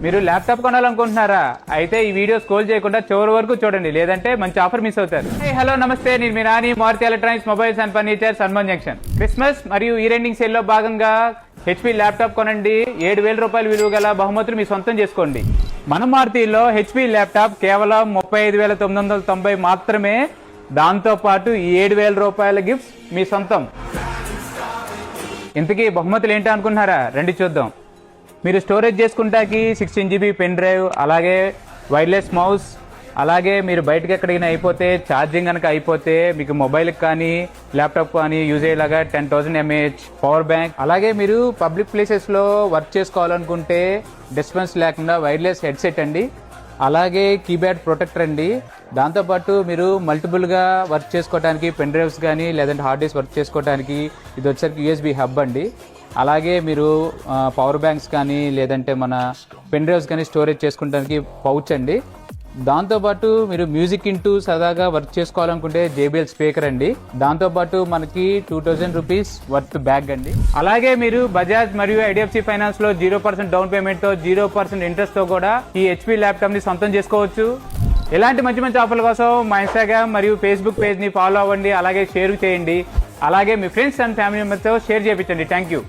మీరు ల్యాప్టాప్ కొనాలనుకుంటున్నారా? అయితే ఈ వీడియో స్క్రోల్ చేయకుండా చివరి వరకు చూడండి, లేదంటే మంచి ఆఫర్ మిస్ అవుతారు. హలో నమస్తే, నేను మీ Nani, Maruti electronics mobiles and furniture, Hanuman junction. Christmas మరియు ఇయర్ ఎండింగ్ సేల్ లో భాగంగా HP ల్యాప్టాప్ కొనండి, 7,000 రూపాయల విలువ గల బహుమతులు మీ సొంతం చేసుకోండి. మన మారుతిలో HP ల్యాప్టాప్ కేవలం 35,990 మాత్రమే. దాంతో పాటు 7,000 రూపాయల గిఫ్ట్స్ మీ సొంతం. ఇంతకీ బహుమతులు ఏంటో అనుకుంటున్నారా? రండి చూద్దాం. మీరు స్టోరేజ్ చేసుకుంటాకి 16 GB పెన్ డ్రైవ్, అలాగే వైర్లెస్ మౌస్, అలాగే మీరు బయటకు ఎక్కడికైనా అయిపోతే ఛార్జింగ్ కనుక అయిపోతే మీకు మొబైల్కి కానీ ల్యాప్టాప్ కానీ యూజ్ అయ్యేలాగా 10,000 mAh పవర్ బ్యాంక్, అలాగే మీరు పబ్లిక్ ప్లేసెస్లో వర్క్ చేసుకోవాలనుకుంటే డిస్టర్బెన్స్ లేకుండా వైర్లెస్ హెడ్సెట్ అండి, అలాగే కీప్యాడ్ ప్రొటెక్టర్ అండి. దాంతోపాటు మీరు మల్టిపుల్గా వర్క్ చేసుకోవడానికి పెన్ డ్రైవ్స్ కానీ లేదంటే హార్డ్ డిస్క్ వర్క్ చేసుకోవడానికి ఇది వచ్చేసరికి USB హబ్ అండి. అలాగే మీరు పవర్ బ్యాంక్స్ కానీ లేదంటే మన పెన్ డ్రైవ్స్ కానీ స్టోరేజ్ చేసుకోవడానికి పౌచ్ అండి. దాంతోపాటు మీరు మ్యూజిక్ ఇంటూ సరదాగా వర్క్ చేసుకోవాలనుకుంటే JBL స్పీకర్ అండి. దాంతోపాటు మనకి 2,000 రూపీస్ వర్త్ బ్యాగ్ అండి. అలాగే మీరు బజాజ్ మరియు IDFC ఫైనాన్స్ లో 0% డౌన్ పేమెంట్ తో 0% ఇంట్రెస్ట్ తో కూడా ఈ HP ల్యాప్టాప్ ని సొంతం చేసుకోవచ్చు. ఇలాంటి మంచి మంచి ఆఫర్ల కోసం మా ఇన్స్టాగ్రామ్ మరియు ఫేస్బుక్ పేజ్ ని ఫాలో అవ్వండి, అలాగే షేర్ చేయండి, అలాగే మీ ఫ్రెండ్స్ అండ్ ఫ్యామిలీ మెంబర్స్ తో షేర్ చేయించండి. Thank you.